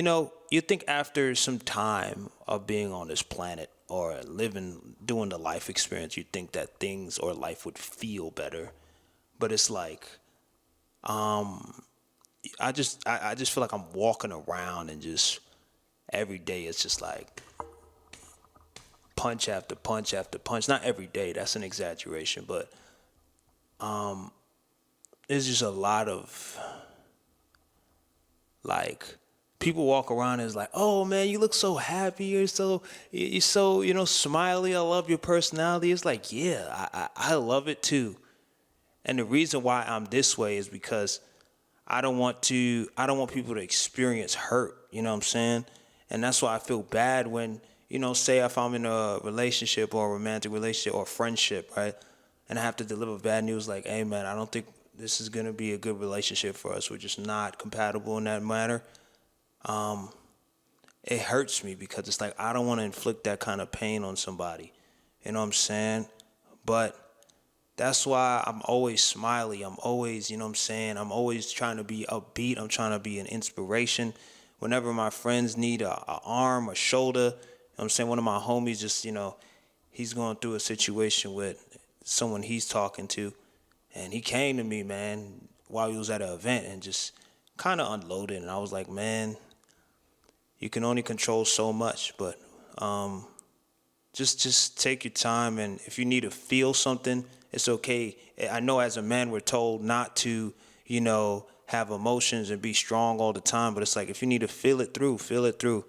You think after some time of being on this planet or doing the life experience, you think that things or life would feel better. But it's like, I just feel like I'm walking around and just every day it's just like punch after punch after punch. Not every day, that's an exaggeration, but there's just a lot of like people walk around and it's like, oh man, you look so happy. You're so smiley. I love your personality. It's like, yeah, I love it too. And the reason why I'm this way is because I don't want people to experience hurt. You know what I'm saying? And that's why I feel bad when, say if I'm in a relationship or a romantic relationship or friendship, right? And I have to deliver bad news like, hey man, I don't think this is gonna be a good relationship for us. We're just not compatible in that manner. It hurts me because it's like I don't want to inflict that kind of pain on somebody. You know what I'm saying? But that's why I'm always smiley. I'm always, you know what I'm saying? I'm always trying to be upbeat. I'm trying to be an inspiration. Whenever my friends need a arm, a shoulder, you know what I'm saying? One of my homies just, he's going through a situation with someone he's talking to. And he came to me, man, while he was at an event and just kind of unloaded. And I was like, man, you can only control so much. But just take your time, and if you need to feel something, it's okay. I know as a man we're told not to, have emotions and be strong all the time, but it's like if you need to feel it through, feel it through.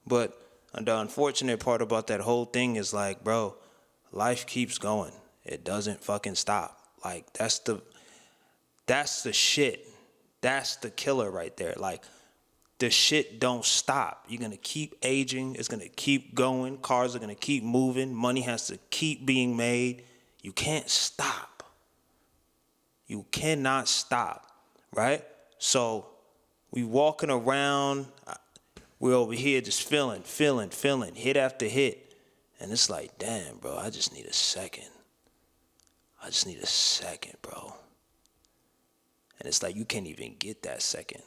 But the unfortunate part about that whole thing is like, bro, life keeps going. It doesn't fucking stop. Like that's the shit. That's the killer right there. Like the shit don't stop. You're gonna keep aging. It's gonna keep going. Cars are gonna keep moving. Money has to keep being made. You can't stop. You cannot stop, right? So we walking around. We're over here just feeling, hit after hit, and it's like, damn, bro. I just need a second. Bro. And it's like you can't even get that second.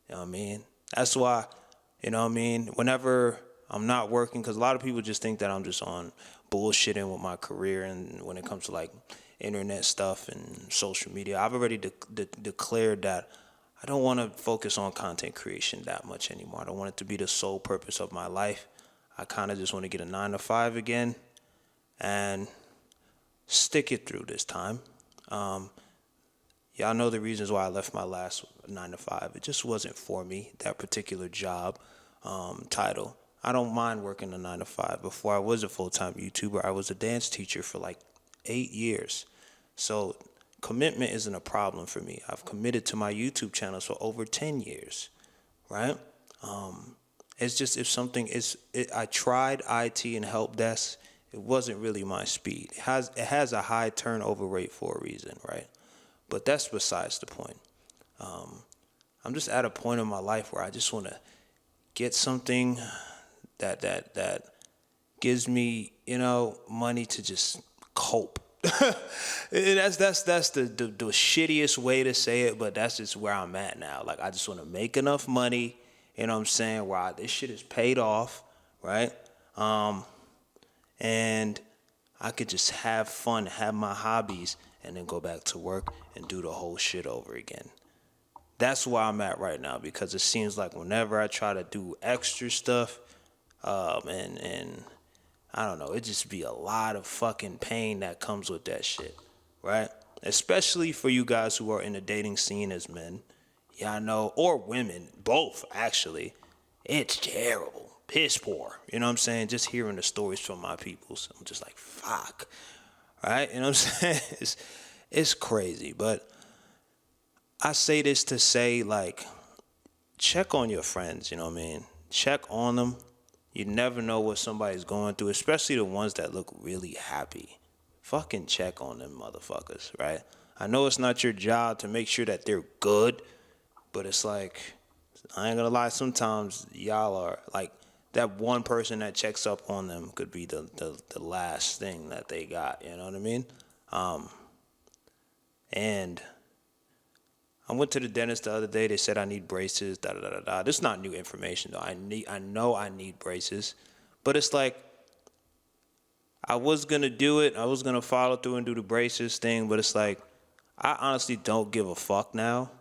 You know what I mean? That's why, whenever I'm not working, because a lot of people just think that I'm just on bullshitting with my career and when it comes to like internet stuff and social media. I've already declared that I don't want to focus on content creation that much anymore. I don't want it to be the sole purpose of my life. I kind of just want to get a 9 to 5 again and stick it through this time. Y'all know the reasons why I left my last 9 to 5. It just wasn't for me, that particular job title. I don't mind working a 9 to 5. Before I was a full-time YouTuber, I was a dance teacher for like 8 years. So commitment isn't a problem for me. I've committed to my YouTube channels for over 10 years, right? It's just if something is, I tried IT and help desk. It wasn't really my speed. It has a high turnover rate for a reason, right? But that's besides the point. I'm just at a point in my life where I just want to get something that gives me, money to just cope. That's the shittiest way to say it, but that's just where I'm at now. Like I just want to make enough money, you know what I'm saying, where this shit is paid off, right? And I could just have fun, have my hobbies, and then go back to work and do the whole shit over again. That's where I'm at right now, because it seems like whenever I try to do extra stuff, and I don't know, it just be a lot of fucking pain that comes with that shit, right? Especially for you guys who are in the dating scene as men, yeah, I know, or women, both actually. It's terrible. Piss poor. You know what I'm saying? Just hearing the stories from my people. So I'm just like, fuck. Right? You know what I'm saying? It's crazy. But I say this to say, like, check on your friends, you know what I mean? Check on them. You never know what somebody's going through, especially the ones that look really happy. Fucking check on them motherfuckers, right? I know it's not your job to make sure that they're good, but it's like, I ain't gonna lie, sometimes y'all are like, that one person that checks up on them could be the last thing that they got, you know what I mean? And I went to the dentist the other day. They said I need braces. Da da da da da. This is not new information though. I know I need braces, but it's like I was gonna do it. I was gonna follow through and do the braces thing, but it's like I honestly don't give a fuck now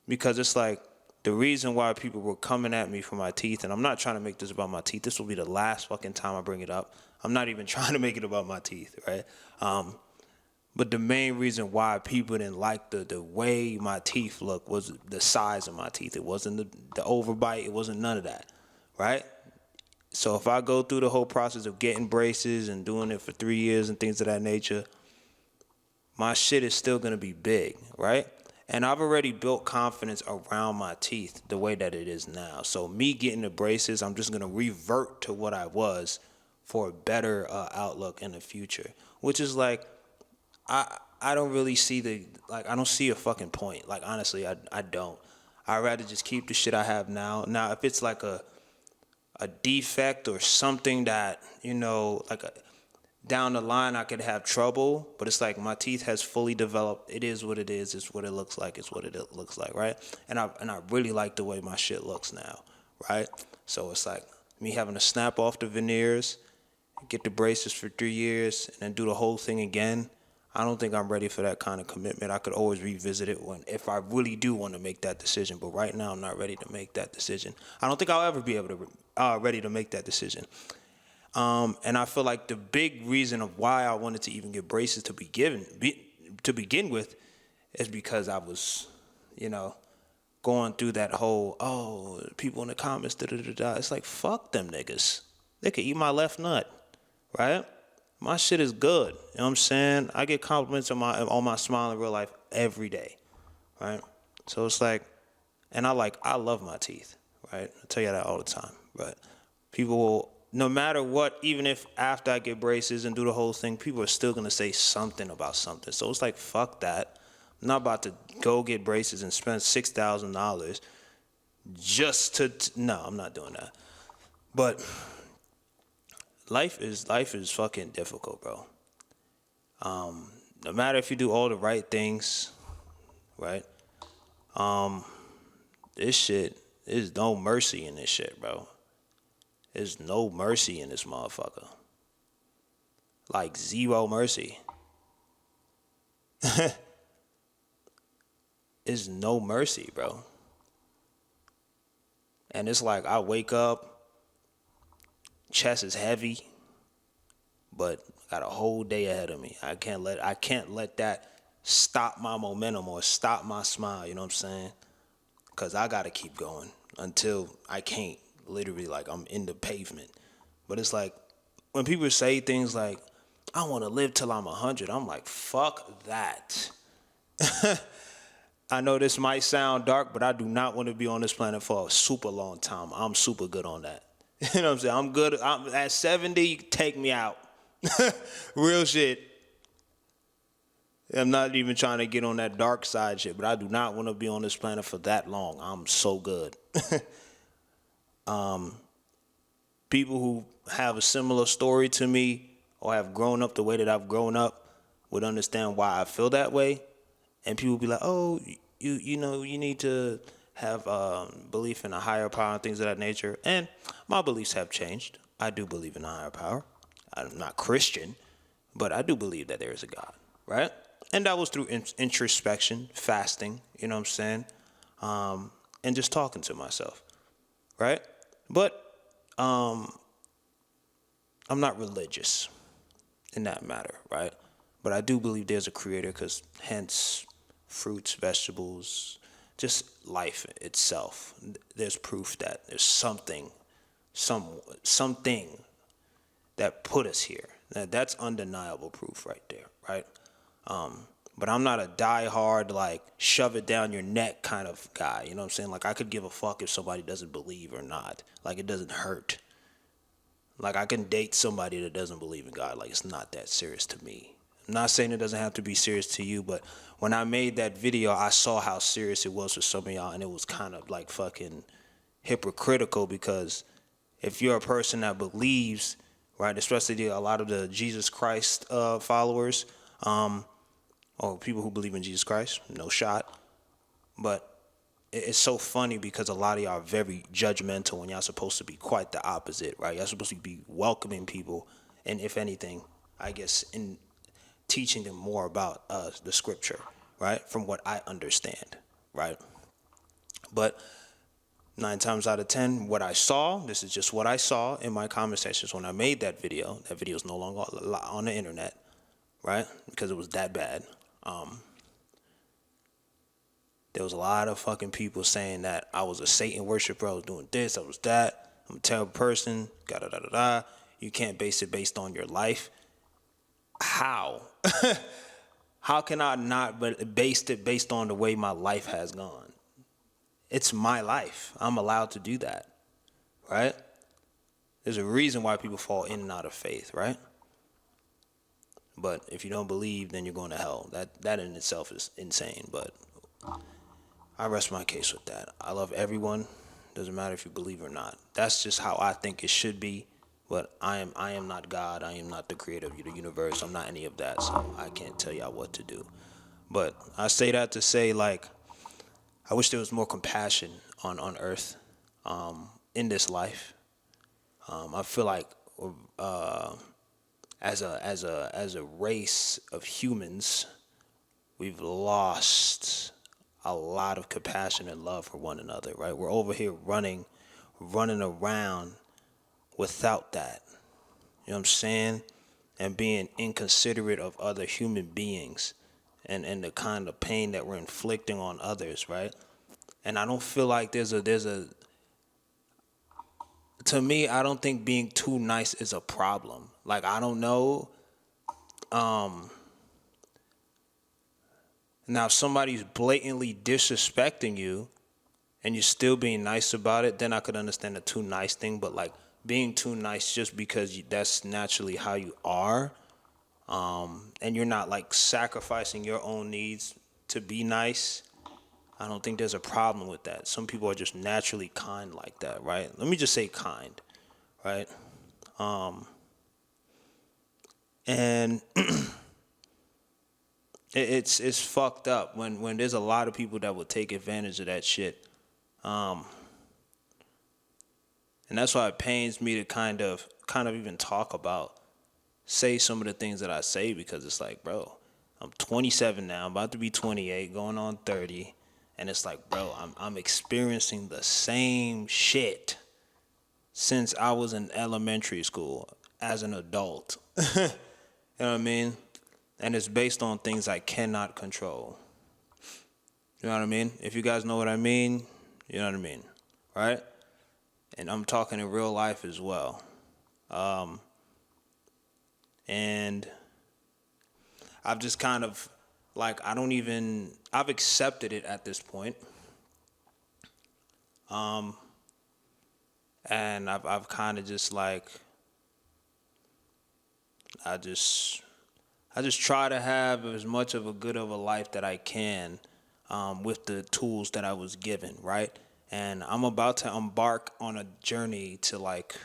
because it's like the reason why people were coming at me for my teeth, and I'm not trying to make this about my teeth. This will be the last fucking time I bring it up. I'm not even trying to make it about my teeth, right? But the main reason why people didn't like the way my teeth look was the size of my teeth. It wasn't the overbite. It wasn't none of that, right? So if I go through the whole process of getting braces and doing it for 3 years and things of that nature, my shit is still going to be big, right? And I've already built confidence around my teeth the way that it is now. So me getting the braces, I'm just going to revert to what I was for a better outlook in the future, which is like, I don't really see I don't see a fucking point. Like, honestly, I don't. I'd rather just keep the shit I have now. Now, if it's like a defect or something that, down the line I could have trouble, but it's like my teeth has fully developed. It is what it is. It's what it looks like. It's what it looks like, right? And I really like the way my shit looks now, right? So it's like me having to snap off the veneers, get the braces for 3 years, and then do the whole thing again. I don't think I'm ready for that kind of commitment. I could always revisit it if I really do want to make that decision. But right now, I'm not ready to make that decision. I don't think I'll ever be able to ready to make that decision. And I feel like the big reason of why I wanted to even get braces to begin with is because I was, going through that whole, people in the comments, da-da-da-da. It's like, fuck them niggas. They could eat my left nut, right? My shit is good. You know what I'm saying? I get compliments on my smile in real life every day, right? So it's like, and I love my teeth, right? I tell you that all the time. But people will, no matter what, even if after I get braces and do the whole thing, people are still gonna say something about something. So it's like, fuck that. I'm not about to go get braces and spend $6,000 just to. No, I'm not doing that. But life is fucking difficult, bro. No matter if you do all the right things, right? This shit, there's no mercy in this shit, bro. There's no mercy in this motherfucker. Like, zero mercy. There's no mercy, bro. And it's like I wake up, chest is heavy, but I got a whole day ahead of me. I can't let that stop my momentum or stop my smile, you know what I'm saying? Because I got to keep going until I can't, literally, like I'm in the pavement. But it's like, when people say things like, I want to live till I'm 100, I'm like, fuck that. I know this might sound dark, but I do not want to be on this planet for a super long time. I'm super good on that. You know what I'm saying? I'm good. At 70, take me out. Real shit. I'm not even trying to get on that dark side shit, but I do not want to be on this planet for that long. I'm so good. People who have a similar story to me or have grown up the way that I've grown up would understand why I feel that way. And people be like, oh, you need to have belief in a higher power and things of that nature. And my beliefs have changed. I do believe in a higher power. I'm not Christian, but I do believe that there is a God, right? And that was through introspection, fasting, you know what I'm saying? And just talking to myself, right? But I'm not religious in that matter, right? But I do believe there's a creator because hence fruits, vegetables, just life itself. There's proof that there's something that put us here. That's undeniable proof right there, right? But I'm not a diehard, like, shove it down your neck kind of guy. You know what I'm saying? Like, I could give a fuck if somebody doesn't believe or not. Like, it doesn't hurt. Like, I can date somebody that doesn't believe in God. Like, it's not that serious to me. I'm not saying it doesn't have to be serious to you, but when I made that video, I saw how serious it was for some of y'all, and it was kind of, like, fucking hypocritical because if you're a person that believes, right, especially a lot of the Jesus Christ followers, or people who believe in Jesus Christ, no shot. But it's so funny because a lot of y'all are very judgmental when y'all supposed to be quite the opposite, right? Y'all supposed to be welcoming people, and if anything, I guess in teaching them more about the scripture, right? From what I understand, right? But 9 times out of 10, what I saw, this is just what I saw in my conversations when I made that video. That video is no longer on the internet, right? Because it was that bad. There was a lot of fucking people saying that I was a Satan worshiper, I was doing this, I was that, I'm a terrible person, da da da da da. You can't base it based on your life. How? How can I not but based it based on the way my life has gone? It's my life. I'm allowed to do that, right? There's a reason why people fall in and out of faith, right? But if you don't believe, then you're going to hell. That in itself is insane, but I rest my case with that. I love everyone. Doesn't matter if you believe or not. That's just how I think it should be. But I am not God. I am not the creator of the universe. I'm not any of that. So I can't tell y'all what to do. But I say that to say, like, I wish there was more compassion on earth, in this life. I feel like as a race of humans, we've lost a lot of compassion and love for one another, right? We're over here running around without that. You know what I'm saying? And being inconsiderate of other human beings and the kind of pain that we're inflicting on others, right? And I don't feel like there's a to me, I don't think being too nice is a problem. Like, I don't know. Now, if somebody's blatantly disrespecting you and you're still being nice about it, then I could understand the too nice thing. But, like, being too nice just because that's naturally how you are, and you're not, like, sacrificing your own needs to be nice, I don't think there's a problem with that. Some people are just naturally kind like that, right? Let me just say kind, right? And it's fucked up when there's a lot of people that will take advantage of that shit. And that's why it pains me to kind of even say some of the things that I say, because it's like, bro, I'm 27 now, I'm about to be 28, going on 30, and it's like, bro, I'm experiencing the same shit since I was in elementary school as an adult. You know what I mean? And it's based on things I cannot control. You know what I mean? If you guys know what I mean, you know what I mean, right? And I'm talking in real life as well. And I've just kind of, like, I've accepted it at this point. And I've kind of just, like, I just try to have as much of a good of a life that I can, with the tools that I was given, right? And I'm about to embark on a journey to, like,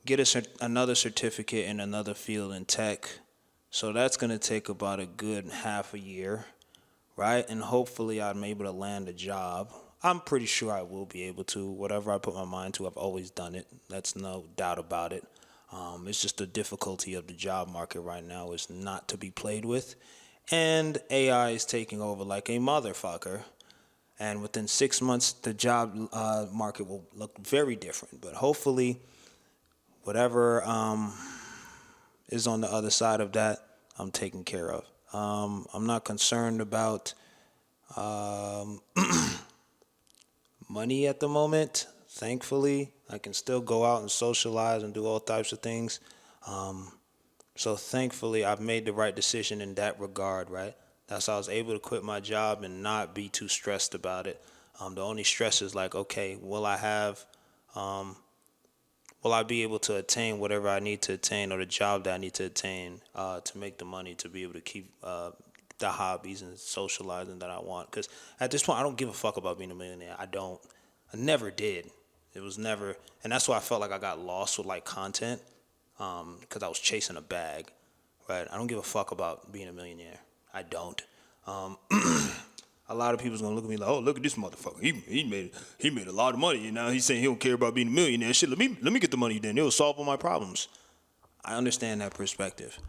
get another certificate in another field in tech. So that's going to take about a good half a year, right? And hopefully I'm able to land a job. I'm pretty sure I will be able to. Whatever I put my mind to, I've always done it. That's no doubt about it. It's just the difficulty of the job market right now is not to be played with. And AI is taking over like a motherfucker. And within 6 months, the job market will look very different. But hopefully, whatever is on the other side of that, I'm taken care of. I'm not concerned about money at the moment. Thankfully, I can still go out and socialize and do all types of things. So thankfully, I've made the right decision in that regard, right? That's how I was able to quit my job and not be too stressed about it. The only stress is like, okay, will I be able to attain whatever I need to attain, or the job that I need to attain to make the money to be able to keep the hobbies and socializing that I want? Because at this point, I don't give a fuck about being a millionaire. I never did. It was never, and that's why I felt like I got lost with, like, content, because I was chasing a bag, right? I don't give a fuck about being a millionaire. I don't. a lot of people's gonna look at me like, oh, look at this motherfucker. He made a lot of money, and now he's saying he don't care about being a millionaire. Shit, let me get the money then. It'll solve all my problems. I understand that perspective.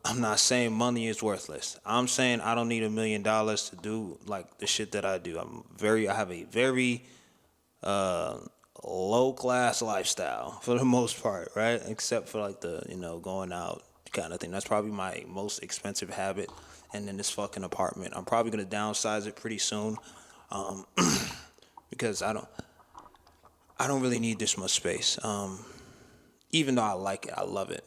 I'm not saying money is worthless. I'm saying I don't need $1 million to do like the shit that I do. I have a very low class lifestyle for the most part, right? Except for like the, going out kind of thing. That's probably my most expensive habit. And then this fucking apartment. I'm probably gonna downsize it pretty soon. Because I don't really need this much space. Even though I like it, I love it.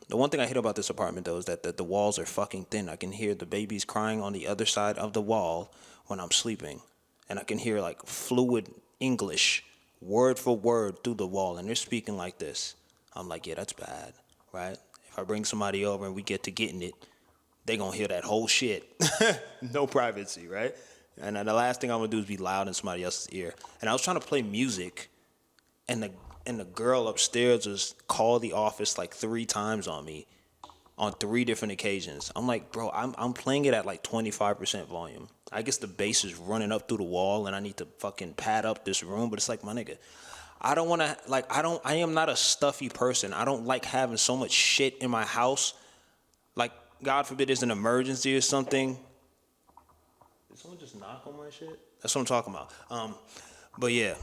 The one thing I hate about this apartment though is that the walls are fucking thin. I can hear the babies crying on the other side of the wall when I'm sleeping. And I can hear like fluid English, word for word through the wall, and they're speaking like this. I'm like, yeah, that's bad, right? If I bring somebody over and we get to getting it, they gonna hear that whole shit. No privacy, right? And the last thing I'm gonna do is be loud in somebody else's ear. And I was trying to play music, and the girl upstairs just called the office like 3 times on me, on 3 different occasions. I'm like, bro, I'm playing it at like 25% volume. I guess the bass is running up through the wall, and I need to fucking pad up this room. But it's like, my nigga, I am not a stuffy person. I don't like having so much shit in my house. Like, God forbid there's an emergency or something. Did someone just knock on my shit? That's what I'm talking about. But yeah.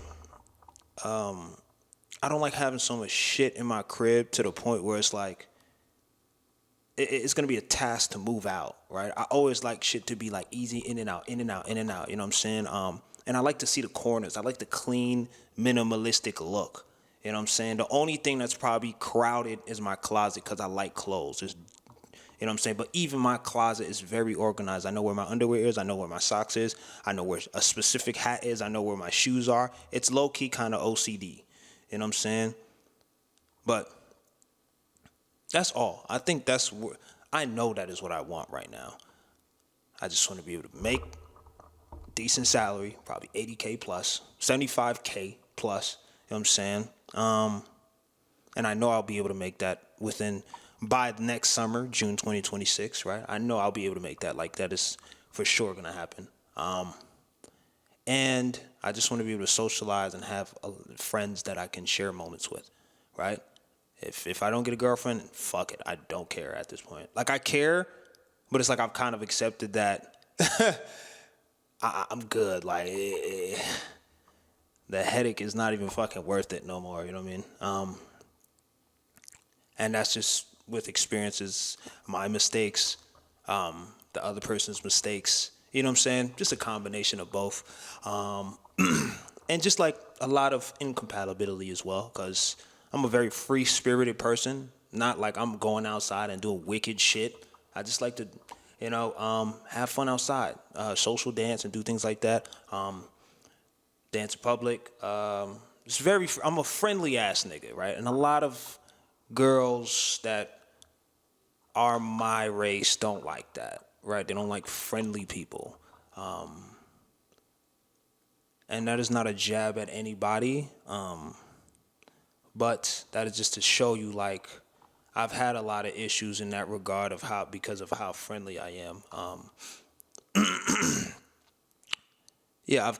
I don't like having so much shit in my crib to the point where it's like, it's going to be a task to move out, right? I always like shit to be like easy in and out, in and out, in and out. You know what I'm saying? And I like to see the corners. I like the clean, minimalistic look. You know what I'm saying? The only thing that's probably crowded is my closet because I like clothes. You know what I'm saying? But even my closet is very organized. I know where my underwear is. I know where my socks is. I know where a specific hat is. I know where my shoes are. It's low-key kind of OCD. You know what I'm saying? But that's all. I think I know that is what I want right now. I just want to be able to make decent salary, probably 80K plus, 75K plus. You know what I'm saying? And I know I'll be able to make that by next summer, June 2026, right? I know I'll be able to make that. Like, that is for sure going to happen. And I just want to be able to socialize and have friends that I can share moments with, right? If I don't get a girlfriend, fuck it. I don't care at this point. Like, I care, but it's like I've kind of accepted that I'm good. Like, the headache is not even fucking worth it no more. You know what I mean? And that's just with experiences, my mistakes, the other person's mistakes. You know what I'm saying? Just a combination of both. And just like a lot of incompatibility as well, because I'm a very free-spirited person. Not like I'm going outside and doing wicked shit. I just like to, have fun outside, social dance and do things like that. Dance in public. I'm a friendly ass nigga, right? And a lot of girls that are my race don't like that, right? They don't like friendly people. And that is not a jab at anybody. But that is just to show you, like, I've had a lot of issues in that regard because of how friendly I am. Yeah, I'm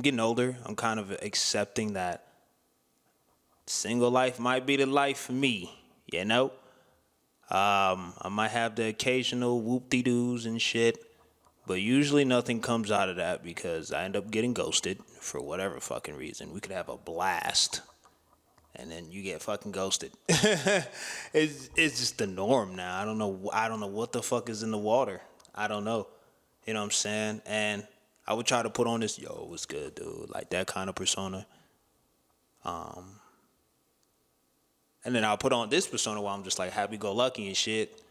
getting older. I'm kind of accepting that single life might be the life for me, you know? I might have the occasional whoop-de-doos and shit, but usually nothing comes out of that because I end up getting ghosted for whatever fucking reason. We could have a blast, and then you get fucking ghosted. It's just the norm now. I don't know what the fuck is in the water. I don't know. You know what I'm saying? And I would try to put on this, yo, what's good, dude? Like that kind of persona. And then I'll put on this persona where I'm just like happy-go-lucky and shit,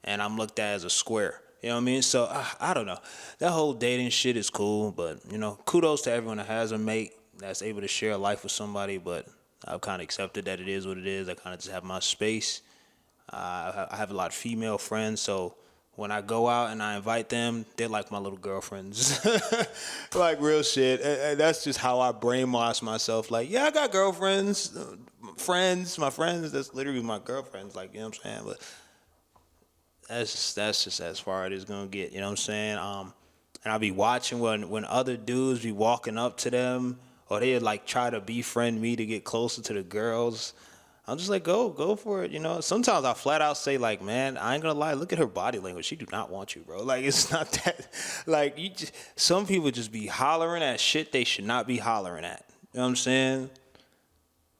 and I'm looked at as a square. You know what I mean? So, I don't know. That whole dating shit is cool, but, kudos to everyone that has a mate that's able to share a life with somebody, but I've kind of accepted that it is what it is. I kind of just have my space. I have a lot of female friends, so when I go out and I invite them, they're like my little girlfriends. Like real shit. And that's just how I brainwash myself. Like, yeah, I got girlfriends, my friends, that's literally my girlfriends. Like, you know what I'm saying? But that's just as far as it's gonna get. You know what I'm saying? And I be watching when other dudes be walking up to them, or they like try to befriend me to get closer to the girls. I'm just like, go for it. You know. Sometimes I flat out say like, man, I ain't gonna lie. Look at her body language. She do not want you, bro. Like it's not that. Like you, just, some people just be hollering at shit they should not be hollering at. You know what I'm saying?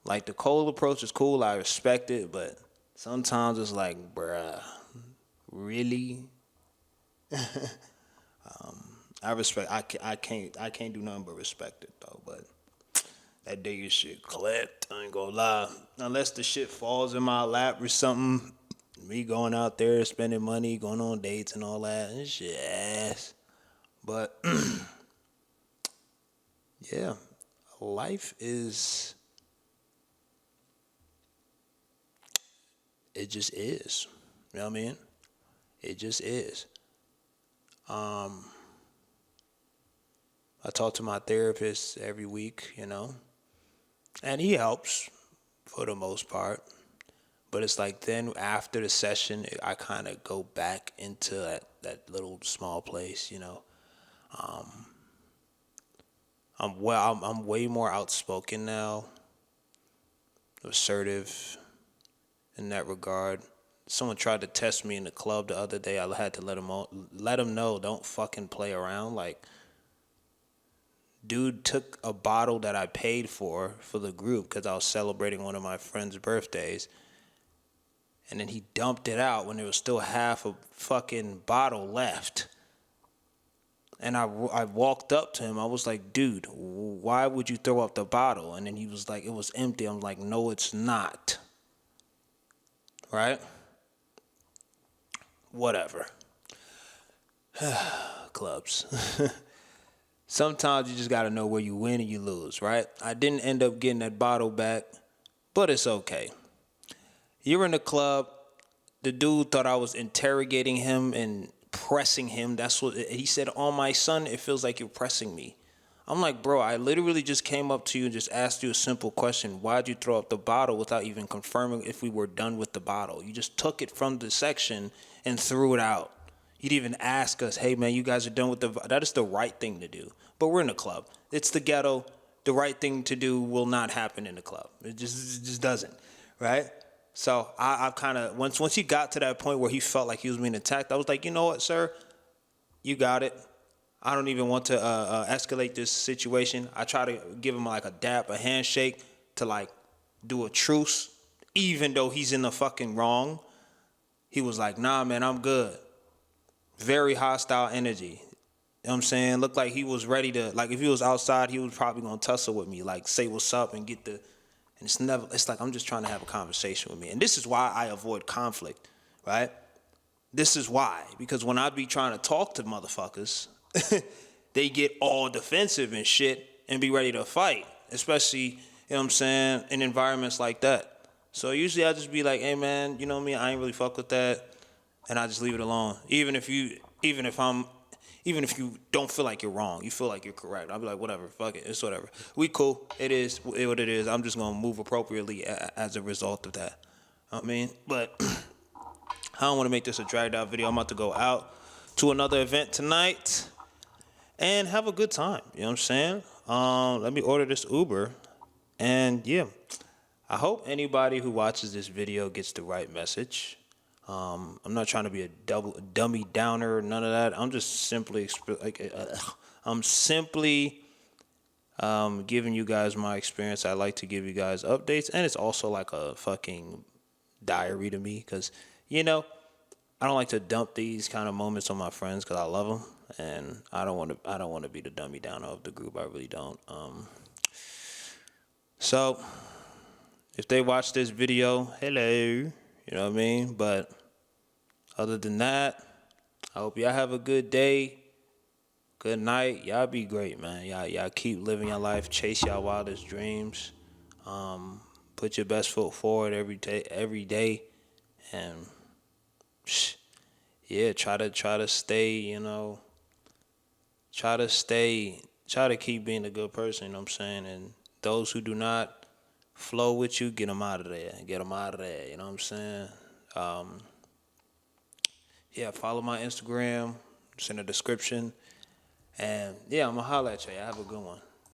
Like the cold approach is cool. I respect it, but sometimes it's like, bruh, really? I respect. I can't do nothing but respect it though. But that day shit clipped. I ain't gonna lie. Unless the shit falls in my lap or something, me going out there spending money, going on dates and all that, and shit ass. But yeah, life is. It just is. You know what I mean? It just is. I talk to my therapist every week, you know, and he helps for the most part. But it's like then after the session, I kind of go back into that little small place, you know. I'm way more outspoken now, assertive in that regard. Someone tried to test me in the club the other day. I had to let him know, don't fucking play around. Like, dude took a bottle that I paid for the group because I was celebrating one of my friend's birthdays, and then he dumped it out when there was still half a fucking bottle left. And I walked up to him. I was like, dude, why would you throw up the bottle? And then he was like, it was empty. I'm like, no, it's not. Right? Whatever. Clubs. Sometimes you just got to know where you win and you lose, right? I didn't end up getting that bottle back, but it's okay. You're in the club. The dude thought I was interrogating him and pressing him. That's what he said. On my son, it feels like you're pressing me. I'm like, bro, I literally just came up to you and just asked you a simple question. Why'd you throw up the bottle without even confirming if we were done with the bottle? You just took it from the section and threw it out. You didn't even ask us, hey, man, you guys are done with the... That is the right thing to do. But we're in the club. It's the ghetto. The right thing to do will not happen in the club. It just doesn't, right? So I kind of... Once he got to that point where he felt like he was being attacked, I was like, you know what, sir? You got it. I don't even want to escalate this situation. I try to give him like a dap, a handshake to like do a truce, even though he's in the fucking wrong. He was like, nah, man, I'm good. Very hostile energy. You know what I'm saying? Looked like he was ready to, like if he was outside, he was probably going to tussle with me, like say what's up and get the, and it's like I'm just trying to have a conversation with me. And this is why I avoid conflict, right? This is why. Because when I be trying to talk to motherfuckers, they get all defensive and shit and be ready to fight, especially, you know what I'm saying, in environments like that. So usually I just be like, hey man, you know me, I ain't really fuck with that, and I just leave it alone. Even if you don't feel like you're wrong, you feel like you're correct. I'll be like, whatever, fuck it, it's whatever. We cool, it is what it is. I'm just gonna move appropriately as a result of that. I mean, but I don't want to make this a dragged out video. I'm about to go out to another event tonight and have a good time. You know what I'm saying? Let me order this Uber. And yeah, I hope anybody who watches this video gets the right message. I'm not trying to be a dummy downer, none of that. I'm just simply giving you guys my experience. I like to give you guys updates, and it's also like a fucking diary to me because, you know, I don't like to dump these kind of moments on my friends because I love them, and I don't want to be the dummy downer of the group. I really don't. So if they watch this video, hello, you know what I mean? But other than that, I hope y'all have a good day, good night. Y'all be great, man. Y'all keep living your life, chase y'all wildest dreams. Put your best foot forward every day, and yeah, try to stay, you know, try to keep being a good person, you know what I'm saying? And those who do not flow with you, get them out of there, you know what I'm saying? yeah, follow my Instagram. It's in the description. And yeah, I'm gonna holler at you. Have a good one.